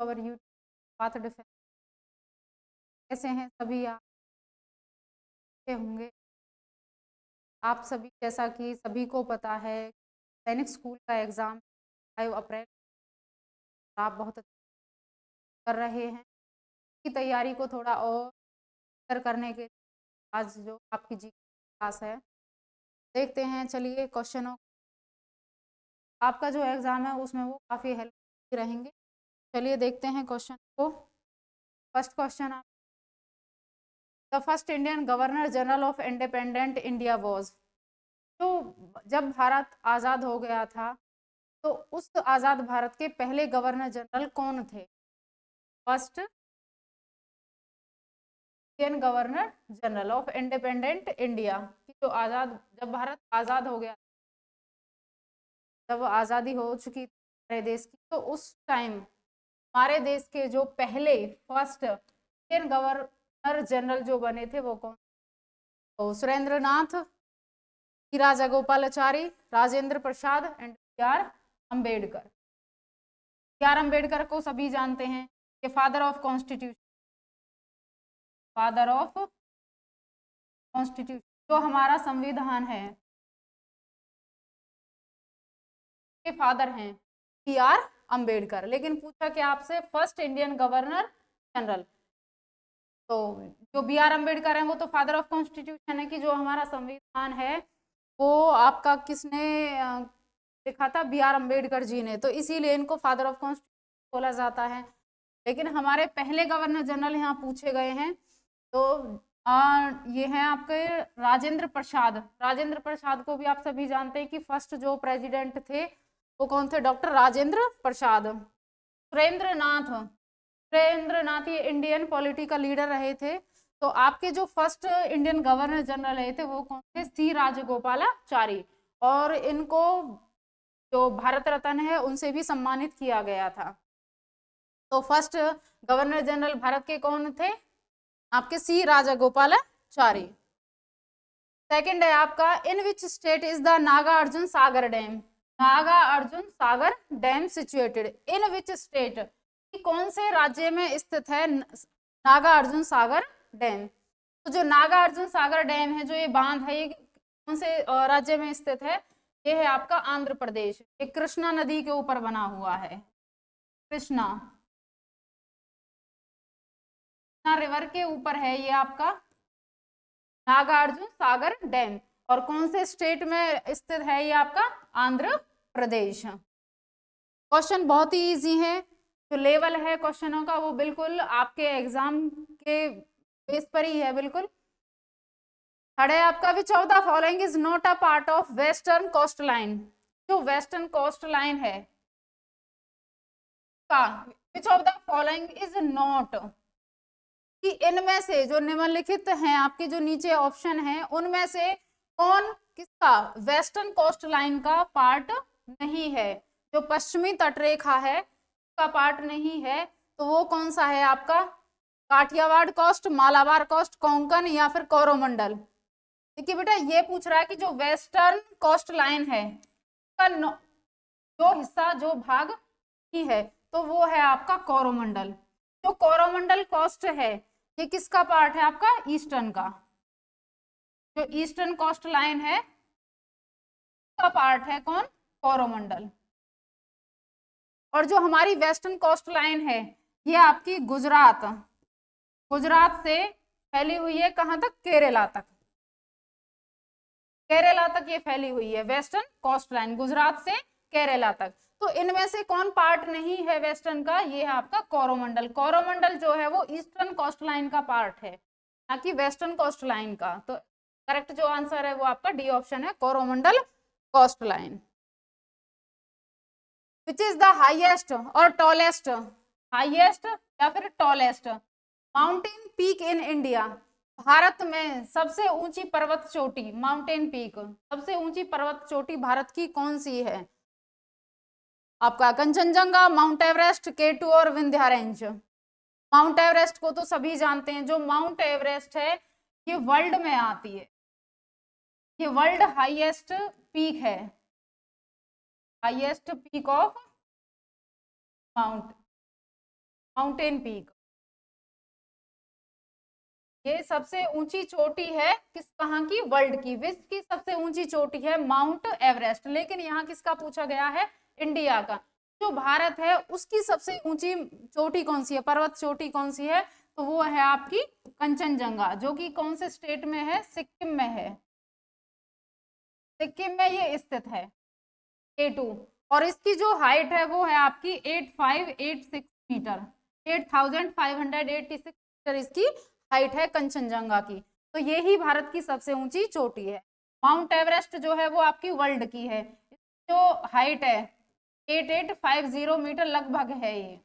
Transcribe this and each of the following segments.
Our YouTube path defence. कैसे हैं सभी आप? अच्छे होंगे। आप सभी, जैसा कि सभी को पता है, सैनिक स्कूल का एग्ज़ाम 5 अप्रैल, आप बहुत अच्छा कर रहे हैं। की तैयारी को थोड़ा और बेहतर करने के आज जो आपकी जी क्लास है, देखते हैं। चलिए क्वेश्चनों, आपका जो एग्ज़ाम है उसमें वो काफ़ी हेल्प रहेंगे। चलिए देखते हैं क्वेश्चन को। फर्स्ट क्वेश्चन, आप the first Indian governor general of independent India was. तो जब भारत आज़ाद हो गया था तो उस आज़ाद भारत के पहले गवर्नर जनरल कौन थे? First Indian governor general of independent India की जो जब भारत आज़ाद हो गया, जब आज़ादी हो चुकी थी हमारे देश की, तो उस टाइम हमारे देश के जो पहले फर्स्ट इंडियन गवर्नर जनरल जो बने थे वो कौन? तो Surendra Nath, Raja Gopalachari, Rajendra Prasad and BR. Ambedkar. BR. Ambedkar को सभी जानते हैं कि father of constitution, father of constitution, जो हमारा संविधान है के फादर हैं बी.आर. अम्बेडकर। लेकिन पूछा क्या आपसे? First Indian governor general. तो जो बी.आर. अम्बेडकर हैं वो तो फादर ऑफ कॉन्स्टिट्यूशन है, कि जो हमारा संविधान है वो आपका किसने लिखा था? बी.आर. अम्बेडकर जी ने। तो इसीलिए इनको फादर ऑफ कॉन्स्टिट्यूशन बोला जाता है। लेकिन हमारे पहले गवर्नर जनरल यहाँ पूछे गए हैं, तो ये हैं आपके राजेंद्र प्रसाद। राजेंद्र प्रसाद को भी आप सभी जानते हैं कि फर्स्ट जो प्रेसिडेंट थे वो कौन थे? डॉक्टर राजेंद्र प्रसाद। सुरेंद्र नाथ, सुरेंद्र नाथ ये इंडियन पॉलिटिकल लीडर रहे थे। तो आपके जो फर्स्ट इंडियन गवर्नर जनरल रहे थे वो कौन थे? सी राजगोपालाचारी। और इनको जो भारत रत्न है उनसे भी सम्मानित किया गया था। तो फर्स्ट गवर्नर जनरल भारत के कौन थे? आपके सी राजगोपालाचारी। सेकंड है आपका, in which state is the Nagarjuna Sagar dam? Nagarjuna Sagar dam situated in which state? कौन से राज्य में स्थित है नागार्जुन सागर डैम? तो जो नागार्जुन सागर डैम है, जो ये बांध है, ये कौन से राज्य में स्थित है? ये है आपका आंध्र प्रदेश। ये कृष्णा नदी के ऊपर बना हुआ है। कृष्णा रिवर के ऊपर है ये आपका नागार्जुन सागर डैम। और कौन से स्टेट में स्थित है ये? आपका आंध्र प्रदेश। क्वेश्चन बहुत ही इजी है। जो लेवल है क्वेश्चनों का वो बिल्कुल आपके एग्जाम के बेस पर ही है, बिल्कुल। थर्ड है आपका, which of the following is not a part of western coast line? जो वेस्टर्न कोस्ट लाइन है का which of the following is not, कि इनमें से जो निम्नलिखित हैं आपके जो नीचे ऑप्शन है उनमें से कौन किसका वेस्टर्न कोस्ट लाइन का पार्ट नहीं है? जो पश्चिमी तटरेखा है का पार्ट नहीं है, तो वो कौन सा है आपका? काठियावाड़ कोस्ट, मालाबार कोस्ट, कोंकण या फिर कोरोमंडल? देखिए बेटा, ये पूछ रहा है कि जो वेस्टर्न कोस्ट लाइन है का जो हिस्सा, जो भाग नहीं है, तो वो है आपका कोरोमंडल। जो कोरोमंडल कोस्ट है ये किसका पार्ट है? आपका ईस्टर्न का। जो ईस्टर्न कोस्ट लाइन है का पार्ट है कौन? कोरोमंडल। और जो हमारी वेस्टर्न कोस्ट लाइन है ये आपकी गुजरात, गुजरात से फैली हुई है कहां तक? केरला तक। केरला तक ये फैली हुई है वेस्टर्न कोस्ट लाइन, गुजरात से केरला तक। तो इनमें से कौन पार्ट नहीं है वेस्टर्न का? ये है आपका कोरोमंडल। कोरोमंडल जो है वो ईस्टर्न कोस्ट लाइन का पार्ट है, ना कि वेस्टर्न कोस्ट लाइन का। तो करेक्ट जो आंसर है वो आपका डी ऑप्शन है, Coromandel coast line. Which is the highest और टॉलेस्ट, हाईएस्ट या फिर tallest mountain peak in India? Bharat में सबसे ऊंची पर्वत चोटी, माउंटेन पीक, सबसे ऊंची पर्वत चोटी भारत की कौन सी है? आपका कंचनजंगा, माउंट एवरेस्ट, K2 और विंध्या रेंज। माउंट एवरेस्ट को तो सभी जानते हैं। जो माउंट एवरेस्ट है ये वर्ल्ड में आती है, ये वर्ल्ड हाईएस्ट पीक है, highest peak of mount mountain peak, ये सबसे ऊंची चोटी है किस, कहाँ की, वर्ल्ड की, विश्व की सबसे ऊंची चोटी है माउंट एवरेस्ट। लेकिन यहाँ किसका पूछा गया है, इंडिया का। जो भारत है उसकी सबसे ऊंची चोटी कौन सी है, पर्वत चोटी कौन सी है, तो वो है आपकी कंचनजंगा, जो कि कौन से स्टेट में है, सिक्किम में है। सिक्किम में ये स्थित है, A2। और इसकी जो हाइट है वो है आपकी 8586 मीटर, 8586 मीटर इसकी हाइट है कंचनजंगा की। तो ये ही भारत की सबसे ऊंची चोटी है। माउंट एवरेस्ट जो है वो आपकी वर्ल्ड की है, जो हाइट है 8850 मीटर लगभग है ये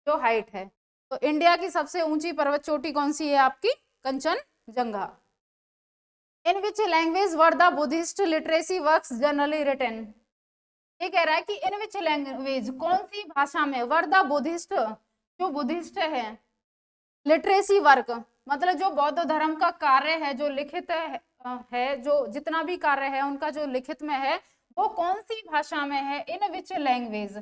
जो हाइट है। तो इंडिया की सबसे ऊंची पर्वत चोटी कौन सी है, आपकी Kanchenjunga. In which language were the Buddhist literacy works generally written, ये कह रहा है कि इन विच लैंग्वेज, कौन सी भाषा में, वर द बुद्धिस्ट, जो बुद्धिस्ट है, लिटरेसी वर्क मतलब जो बौद्ध धर्म का कार्य है, जो लिखित है, जो जितना भी कार्य है उनका जो लिखित में है, वो कौन सी भाषा में है, इन विच लैंग्वेज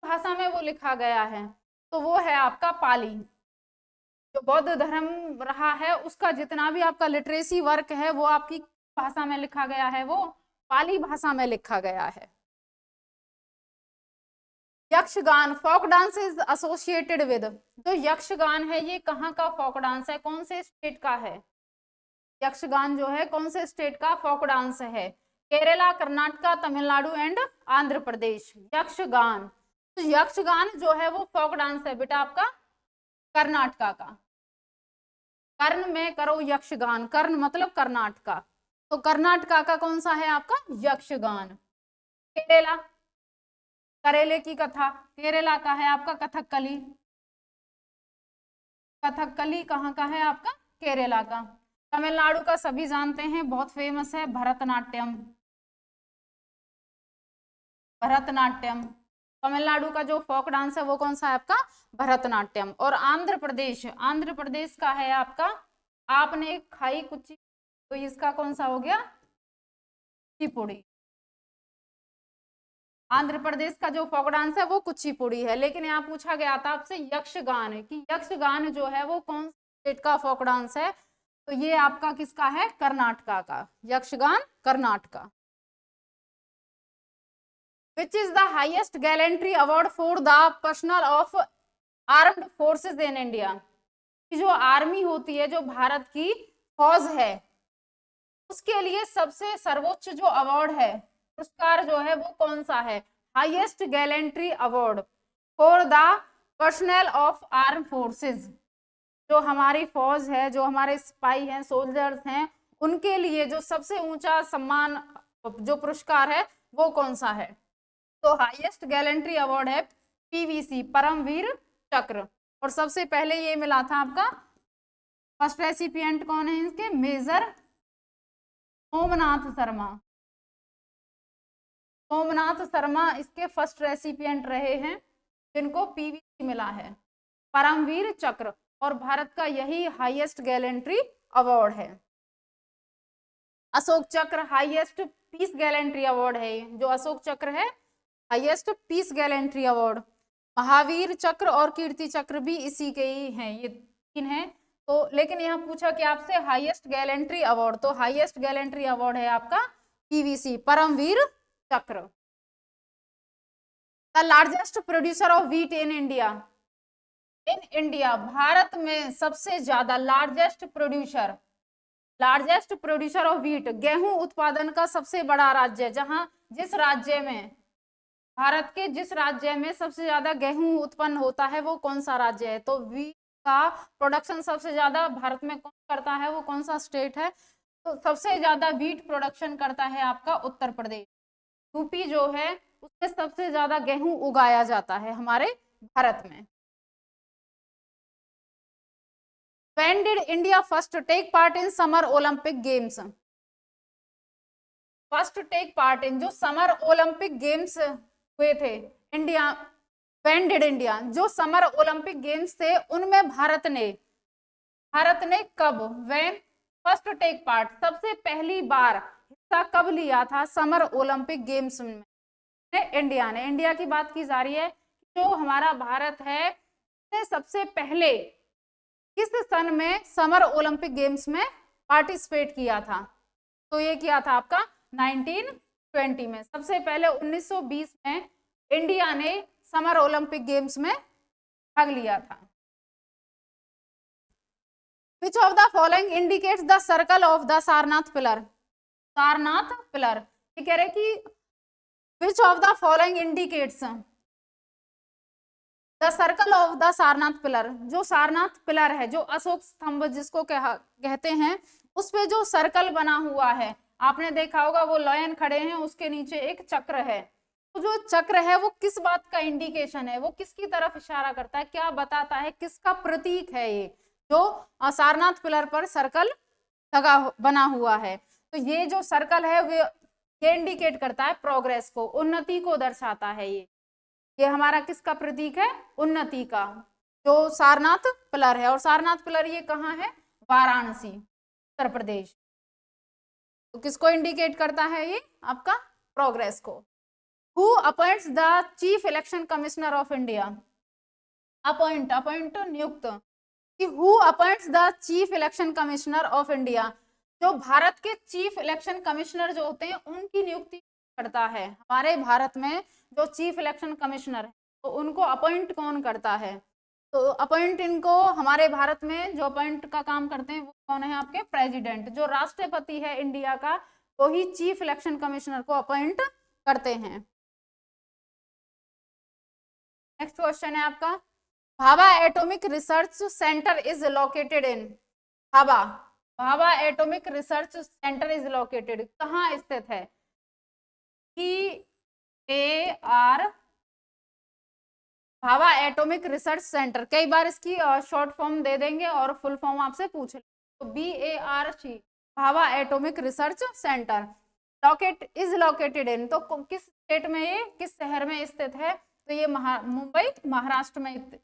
भाषा में वो लिखा गया है, तो वो है आपका पाली। जो बौद्ध धर्म रहा है उसका जितना भी आपका लिटरेसी वर्क है वो आपकी भाषा में लिखा गया है, वो पाली भाषा में लिखा गया है। Yakshagana folk dance is associated with, जो यक्षगान है ये कहाँ का फोक डांस है, कौन से स्टेट का है, यक्षगान जो है कौन से स्टेट का फोक डांस है, केरला, कर्नाटका, तमिलनाडु एंड आंध्र प्रदेश। यक्षगान, तो यक्षगान जो है वो फोक डांस है बेटा आपका कर्नाटका का। कर्ण में करो यक्षगान, कर्ण मतलब कर्नाटका, तो कर्नाटका का कौन सा है आपका यक्षगान। केरला, करेले की कथा, केरला का है आपका कथकली, कथकली कहाँ का है आपका, केरला का। तमिलनाडु का सभी जानते हैं, बहुत फेमस है भरतनाट्यम, भरतनाट्यम। तमिलनाडु का जो फोक डांस है वो कौन सा है आपका, भरतनाट्यम। और आंध्र प्रदेश, आंध्र प्रदेश का है आपका, आपने खाई कुची, तो इसका कौन सा हो गया, कुचिपुड़ी। आंध्र प्रदेश का जो फोक डांस है वो कुचिपुड़ी है। लेकिन यहाँ पूछा गया था आपसे यक्षगान, कि यक्षगान जो है वो कौन स्टेट का फोक डांस है, तो ये आपका किसका है, कर्नाटका का, Yakshagana Karnataka. Which is the highest gallantry award for the personnel of armed forces in India, कि जो आर्मी होती है, जो भारत की फौज है, उसके लिए सबसे सर्वोच्च जो अवार्ड है, पुरस्कार जो है वो कौन सा है, highest gallantry award for the personal of arm forces, जो हमारी फौज है, जो हमारे सिपाही हैं, सोल्जर्स हैं, उनके लिए जो सबसे ऊंचा सम्मान, जो पुरस्कार है वो कौन सा है, तो हाईएस्ट गैलेंट्री अवार्ड है पीवीसी, परमवीर चक्र। और सबसे पहले ये मिला था आपका, फर्स्ट रेसिपिएंट कौन है इसके, मेजर सोमनाथ शर्मा, सोमनाथ शर्मा इसके फर्स्ट रेसिपिएंट रहे हैं, जिनको पीवीसी मिला है, परमवीर चक्र। और भारत का यही हाईएस्ट गैलेंट्री अवार्ड है। अशोक चक्र हाईएस्ट पीस गैलेंट्री अवार्ड है, जो अशोक चक्र है highest peace gallantry award. Mahavir Chakra और कीर्ति चक्र भी इसी के ही हैं, ये तीन हैं। तो लेकिन यहाँ पूछा कि आपसे हाईएस्ट गैलेंट्री अवार्ड, तो हाईएस्ट गैलेंट्री अवार्ड है आपका पीवीसी, परमवीर चक्र। The largest producer of wheat in India, in India, Bharat में सबसे ज्यादा लार्जेस्ट प्रोड्यूसर ऑफ व्हीट, गेहूं उत्पादन का सबसे बड़ा राज्य, जहां जिस राज्य में, भारत के जिस राज्य में सबसे ज्यादा गेहूं उत्पन्न होता है वो कौन सा राज्य है, तो व्हीट का प्रोडक्शन सबसे ज्यादा भारत में कौन करता है, वो कौन सा स्टेट है, तो सबसे ज्यादा व्हीट प्रोडक्शन करता है आपका उत्तर प्रदेश। यूपी जो है उसमें सबसे ज्यादा गेहूं उगाया जाता है हमारे भारत में। When did India first take part in Summer Olympic Games? First take part in, जो समर ओलंपिक गेम्स हुए थे इंडिया, व्हेन डिड इंडिया, जो समर ओलंपिक गेम्स थे उनमें भारत ने कब, व्हेन फर्स्ट टेक पार्ट, सबसे पहली बार हिस्सा कब लिया था समर ओलंपिक गेम्स में, इंडिया ने। इंडिया की बात की जा रही है, जो हमारा भारत है ने सबसे पहले किस सन में समर ओलंपिक गेम्स में पार्टिसिपेट किया था? तो ये किया था आपका 1920 में। सबसे पहले 1920 में इंडिया ने समर ओलंपिक गेम्स में भाग लिया था। Which of the following indicates the circle of the Sarnath pillar? Sarnath pillar, ये कह रहे कि which of the following indicates the circle of the Sarnath pillar? जो सारनाथ पिलर है, जो अशोक स्तंभ जिसको कहते हैं, उस पे जो सर्कल बना हुआ है, आपने देखा होगा वो लायन खड़े हैं, उसके नीचे एक चक्र है। तो जो चक्र है वो किस बात का इंडिकेशन है, वो किसकी तरफ इशारा करता है, क्या बताता है, किसका प्रतीक है ये जो सारनाथ पिलर पर सर्कल लगा बना हुआ है? तो ये जो सर्कल है ये इंडिकेट करता है प्रोग्रेस को, उन्नति को दर्शाता है। ये हमारा किसका प्रतीक है? उन्नति का, जो सारनाथ पिलर है। और सारनाथ पिलर ये कहाँ है? वाराणसी, उत्तर प्रदेश। तो किसको इंडिकेट करता है ये? आपका प्रोग्रेस को। Who appoints the chief election commissioner of India? Appoint नियुक्त, कि who appoints the chief election commissioner of India? जो भारत के चीफ इलेक्शन कमिश्नर जो होते हैं उनकी नियुक्ति करता है। हमारे भारत में जो चीफ इलेक्शन कमिश्नर है तो उनको अपॉइंट कौन करता है? तो अपॉइंट इनको हमारे भारत में जो अपॉइंट का काम करते हैं वो कौन है? आपके प्रेसिडेंट, जो राष्ट्रपति है इंडिया का, वो ही चीफ इलेक्शन कमिश्नर को अपॉइंट करते हैं। नेक्स्ट क्वेश्चन है आपका, Bhabha atomic research centre is located in? Bhabha atomic research centre is located, कहाँ स्थित है? PAR, Bhabha atomic research centre. कई बार इसकी शॉर्ट फॉर्म दे देंगे और फुल फॉर्म आपसे पूछ लेंगे। तो BARC, Bhabha atomic research centre. Is located in, तो किस स्टेट में, ये किस शहर में स्थित है? तो ये मुंबई, महाराष्ट्र में स्थित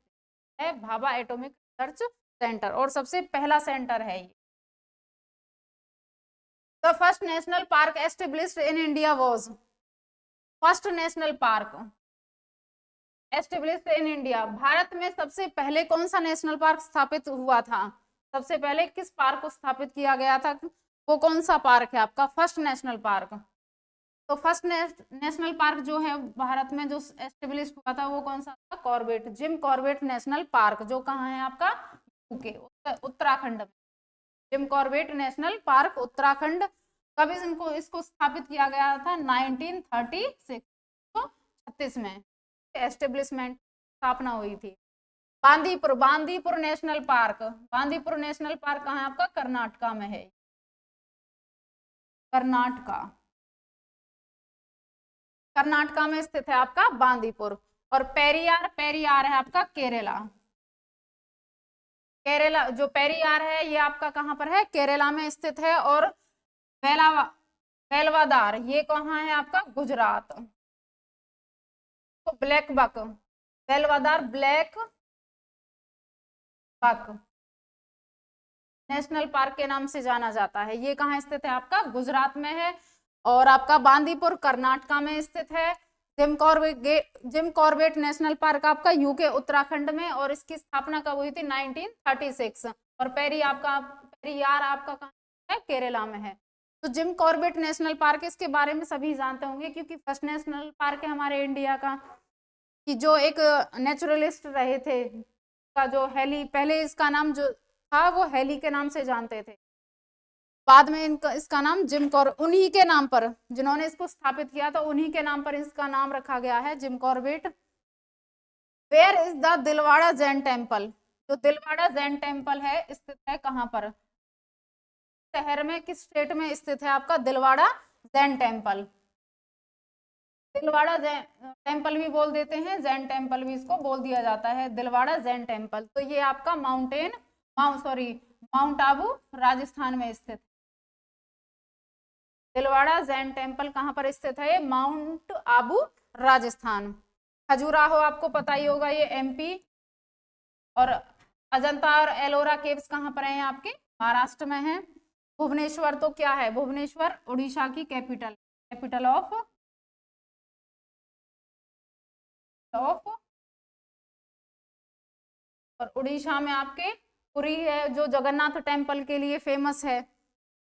है भाभा एटॉमिक रिसर्च सेंटर, और सबसे पहला सेंटर है ये। The first national park established in India was? First national park established in India, Bharat में सबसे पहले कौन सा नेशनल पार्क स्थापित हुआ था? सबसे पहले किस पार्क को स्थापित किया गया था? वो कौन सा पार्क है आपका? First national park. तो फर्स्ट नेशनल पार्क जो है भारत में जो एस्टेब्लिश हुआ था वो कौन सा था? Corbett, Jim Corbett national park, जो कहाँ है आपका? यूके, उत्तराखंड में। Jim Corbett national park Uttarakhand. कब इसको स्थापित किया गया था? 1936, 1936 में एस्टेब्लिशमेंट, स्थापना हुई थी। Bandipur national park, Bandipur national park कहाँ है आपका? कर्नाटका में है, कर्नाटका में स्थित है आपका बांदीपुर। और पेरियार है आपका केरला, जो पेरियार है ये आपका कहाँ पर है? केरला में स्थित है। और वेलवादार ये कहाँ है आपका? गुजरात। तो black buck, Velavadar black buck national park के नाम से जाना जाता है। ये कहाँ स्थित है आपका? गुजरात में है। और आपका बांदीपुर कर्नाटका में स्थित है। जिम कॉर्बेट नेशनल पार्क आपका यूके उत्तराखंड में, और इसकी स्थापना कब हुई थी? 1936। और पेरियार आपका कहाँ है? केरला में है। तो जिम कॉर्बेट नेशनल पार्क, इसके बारे में सभी जानते होंगे क्योंकि फर्स्ट नेशनल पार्क है हमारे इंडिया का, कि जो एक नेचुरलिस्ट रहे थे का जो हेली, पहले इसका नाम जो था वो हेली के नाम से जानते थे, बाद में इसका नाम जिम कॉर्बेट, उन्हीं के नाम पर, जिन्होंने इसको स्थापित किया था उन्हीं के नाम पर इसका नाम रखा गया है, Jim Corbett. Where is the Dilwara Jain temple? जो दिलवाड़ा जैन टेम्पल है स्थित है कहाँ पर? शहर में, किस स्टेट में स्थित है आपका दिलवाड़ा जैन टेम्पल? दिलवाड़ा जैन टेम्पल भी बोल देते हैं, जैन टेम्पल भी इसको बोल दिया जाता है, दिलवाड़ा जैन टेम्पल। तो ये आपका माउंट आबू राजस्थान में स्थित। दिलवाड़ा जैन टेम्पल कहाँ पर स्थित है? माउंट आबू राजस्थान। खजुराहो आपको पता ही होगा, ये MP। और अजंता और एलोरा केव्स कहाँ पर है? आपके महाराष्ट्र में है। भुवनेश्वर तो क्या है? भुवनेश्वर उड़ीसा की कैपिटल ऑफ और उड़ीसा में आपके पुरी है जो जगन्नाथ टेम्पल के लिए फेमस है।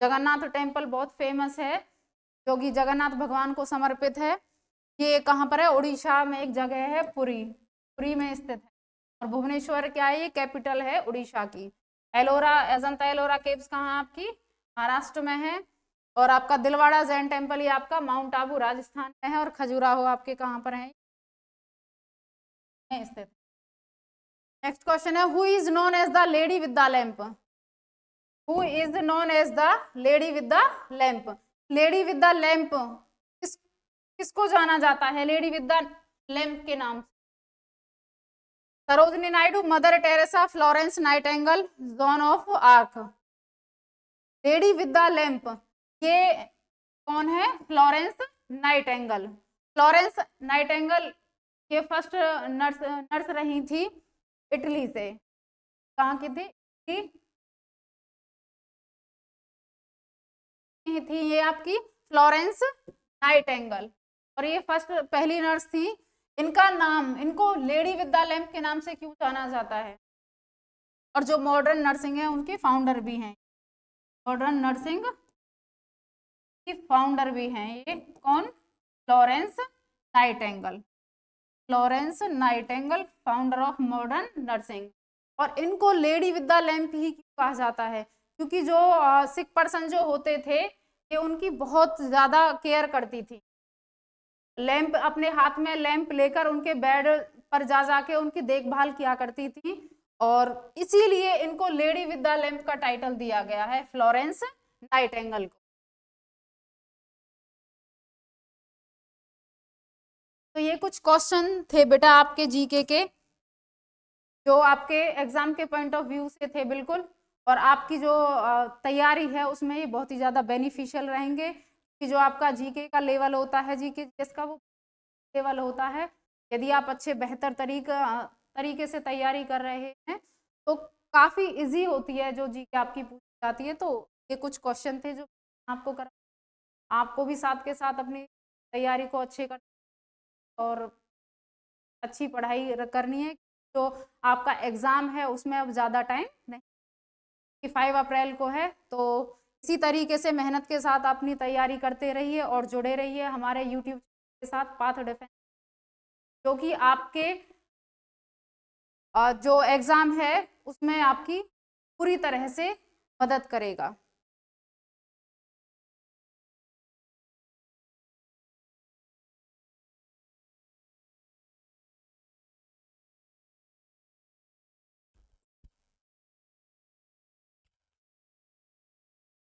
जगन्नाथ टेम्पल बहुत फेमस है जो कि जगन्नाथ भगवान को समर्पित है। ये कहाँ पर है? उड़ीसा में एक जगह है पुरी, पुरी में स्थित है। और भुवनेश्वर क्या है? ये कैपिटल है उड़ीसा की। एलोरा, अजंता एलोरा केव्स कहाँ आपकी? महाराष्ट्र में है। और आपका दिलवाड़ा जैन टेम्पल ये आपका माउंट आबू राजस्थान में है। और खजुराहो आपके कहाँ पर है? स्थित। नेक्स्ट क्वेश्चन है, who is known as the lady with the lamp? Who is known as the lady with the lamp? Lady with the lamp किसको जाना जाता है लेडी विद द लैंप के नाम से? Sarojini Naidu, mother Teresa, Florence Nightingale, John of arc. Lady with the lamp ये कौन है? Florence Nightingale. फ्लोरेंस नाइटिंगेल ये फर्स्ट नर्स रही थी इटली से। कहाँ की थी? थी ये आपकी फ्लोरेंस नाइटिंगेल। और ये फर्स्ट पहली नर्स थी। इनका नाम, इनको लेडी विद द लैंप के नाम से क्यों जाना जाता है? और जो मॉडर्न नर्सिंग है उनके फाउंडर भी हैं। मॉडर्न नर्सिंग की फाउंडर भी हैं ये कौन? Florence Nightingale. Florence Nightingale founder of modern nursing. और इनको लेडी विद द लैंप ही क्यों कहा जाता है? क्योंकि जो सिक पर्सन जो होते थे ये उनकी बहुत ज्यादा केयर करती थी। लैंप अपने हाथ में लैंप लेकर उनके बेड पर जा जाके उनकी देखभाल किया करती थी। और इसीलिए इनको लेडी विद द लैंप का टाइटल दिया गया है, फ्लोरेंस नाइटिंगेल को। तो ये कुछ क्वेश्चन थे बेटा आपके जीके के जो आपके एग्जाम के पॉइंट ऑफ व्यू से थे बिल्कुल। और आपकी जो तैयारी है उसमें ये बहुत ही ज़्यादा बेनिफिशियल रहेंगे कि जो आपका जीके का लेवल होता है, जीके जिसका वो लेवल होता है, यदि आप अच्छे बेहतर तरीके से तैयारी कर रहे हैं तो काफ़ी इजी होती है जो जीके आपकी पूछी जाती है। तो ये कुछ क्वेश्चन थे जो आपको आपको भी साथ के साथ अपनी तैयारी को अच्छे कर और अच्छी पढ़ाई करनी है। तो आपका एग्ज़ाम है उसमें अब ज़्यादा टाइम नहीं, 5 अप्रैल को है। तो इसी तरीके से मेहनत के साथ अपनी तैयारी करते रहिए और जुड़े रहिए हमारे यूट्यूब के साथ पाथ डिफेंस, जो कि आपके जो एग्ज़ाम है उसमें आपकी पूरी तरह से मदद करेगा।